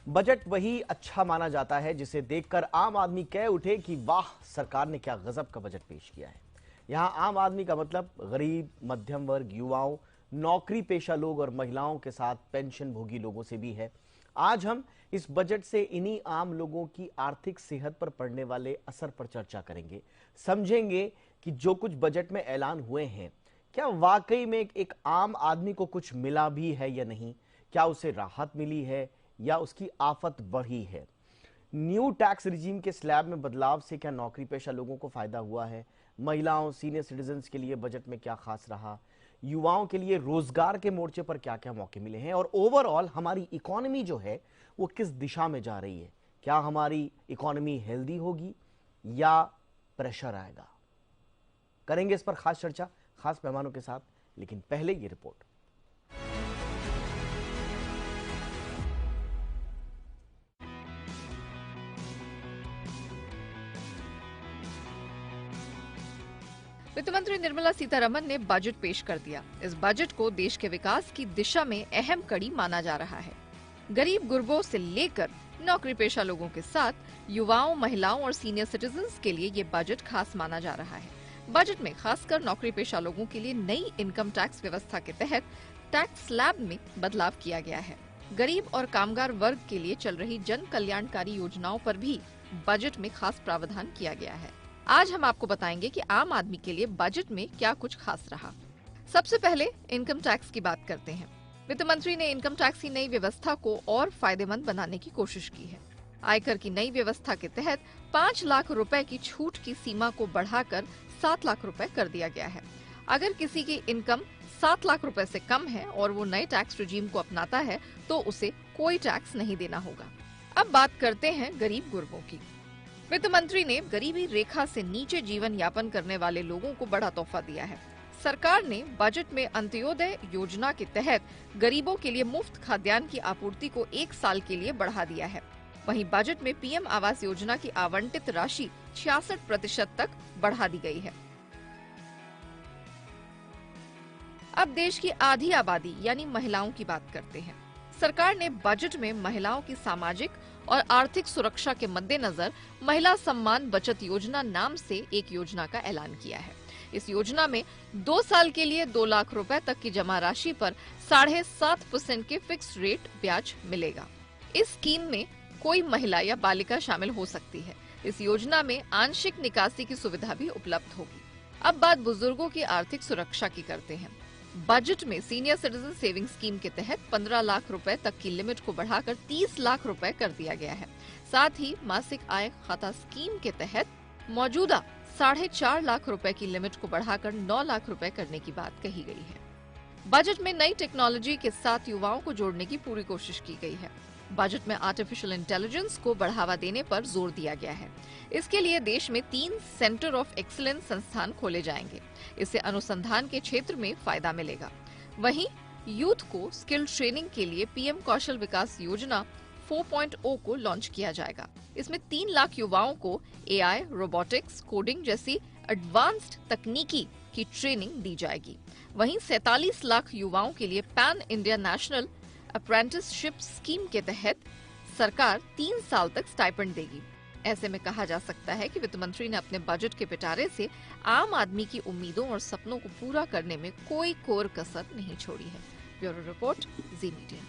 Budget वही अच्छा माना जाता है जिसे देखकर आम आदमी कह उठे कि वाह, सरकार ने क्या गजब का बजट पेश किया है। यहां आम आदमी का मतलब गरीब, मध्यम वर्ग, युवाओं, नौकरी पेशा लोग और महिलाओं के साथ पेंशन भोगी लोगों से भी है। आज हम इस बजट से इन्हीं आम लोगों की आर्थिक सेहत पर पड़ने वाले असर पर चर्चा करेंगे। समझेंगे कि जो कुछ बजट में ऐलान हुए हैं, क्या वाकई में एक आम आदमी को कुछ मिला भी है या नहीं, क्या उसे राहत मिली है या उसकी आफत बढ़ी है। न्यू टैक्स रिजीम के स्लैब में बदलाव से क्या नौकरी पेशा लोगों को फायदा हुआ है, महिलाओं, सीनियर सिटीजन्स के लिए बजट में क्या खास रहा, युवाओं के लिए रोजगार के मोर्चे पर क्या क्या मौके मिले हैं, और ओवरऑल हमारी इकोनॉमी जो है वो किस दिशा में जा रही है। क्या हमारी इकोनॉमी हेल्दी होगी या प्रेशर आएगा। करेंगे इस पर खास चर्चा खास मेहमानों के साथ, लेकिन पहले ये रिपोर्ट। वित्त मंत्री निर्मला सीतारमण ने बजट पेश कर दिया। इस बजट को देश के विकास की दिशा में अहम कड़ी माना जा रहा है। गरीब गुरबों से लेकर नौकरी पेशा लोगों के साथ युवाओं, महिलाओं और सीनियर सिटीजन्स के लिए ये बजट खास माना जा रहा है। बजट में खासकर नौकरी पेशा लोगों के लिए नई इनकम टैक्स व्यवस्था के तहत टैक्स स्लैब में बदलाव किया गया है। गरीब और कामगार वर्ग के लिए चल रही जन कल्याणकारी योजनाओं पर भी बजट में खास प्रावधान किया गया है। आज हम आपको बताएंगे कि आम आदमी के लिए बजट में क्या कुछ खास रहा। सबसे पहले इनकम टैक्स की बात करते हैं। वित्त मंत्री ने इनकम टैक्स की नई व्यवस्था को और फायदेमंद बनाने की कोशिश की है। आयकर की नई व्यवस्था के तहत 5 लाख रुपए की छूट की सीमा को बढ़ाकर 7 लाख रुपए कर दिया गया है। अगर किसी की इनकम 7 लाख रुपए से कम है और वो नए टैक्स रिजीम को अपनाता है तो उसे कोई टैक्स नहीं देना होगा। अब बात करते हैं गरीब गुरबों की। वित्त मंत्री ने गरीबी रेखा से नीचे जीवन यापन करने वाले लोगों को बड़ा तोहफा दिया है। सरकार ने बजट में अंत्योदय योजना के तहत गरीबों के लिए मुफ्त खाद्यान्न की आपूर्ति को 1 साल के लिए बढ़ा दिया है। वहीं बजट में पीएम आवास योजना की आवंटित राशि 66% तक बढ़ा दी गई है। अब देश की आधी आबादी यानी महिलाओं की बात करते हैं। सरकार ने बजट में महिलाओं की सामाजिक और आर्थिक सुरक्षा के मद्देनजर महिला सम्मान बचत योजना नाम से एक योजना का ऐलान किया है। इस योजना में 2 साल के लिए 2 लाख रुपए तक की जमा राशि पर 7.5% के फिक्स रेट ब्याज मिलेगा। इस स्कीम में कोई महिला या बालिका शामिल हो सकती है। इस योजना में आंशिक निकासी की सुविधा भी उपलब्ध होगी। अब बात बुजुर्गों की आर्थिक सुरक्षा की करते हैं। बजट में सीनियर सिटीजन सेविंग स्कीम के तहत 15 लाख रुपए तक की लिमिट को बढ़ाकर 30 लाख रुपए कर दिया गया है। साथ ही मासिक आय खाता स्कीम के तहत मौजूदा 4.5 लाख रुपए की लिमिट को बढ़ाकर 9 लाख रुपए करने की बात कही गई है। बजट में नई टेक्नोलॉजी के साथ युवाओं को जोड़ने की पूरी कोशिश की गई है। बजट में आर्टिफिशियल इंटेलिजेंस को बढ़ावा देने पर जोर दिया गया है। इसके लिए देश में 3 सेंटर ऑफ एक्सीलेंस संस्थान खोले जाएंगे। इससे अनुसंधान के क्षेत्र में फायदा मिलेगा। वहीं यूथ को स्किल ट्रेनिंग के लिए पीएम कौशल विकास योजना 4.0 को लॉन्च किया जाएगा। इसमें 3 लाख युवाओं को एआई, रोबोटिक्स, कोडिंग जैसी एडवांस्ड तकनीकी की ट्रेनिंग दी जाएगी। वहीं 47 लाख युवाओं के लिए pan India national apprenticeship scheme के तहत सरकार 3 साल तक स्टाइपेंड देगी। ऐसे में कहा जा सकता है कि वित्त मंत्री ने अपने बजट के पिटारे से आम आदमी की उम्मीदों और सपनों को पूरा करने में कोई कोर कसर नहीं छोड़ी है। ब्यूरो रिपोर्ट, जी मीडिया।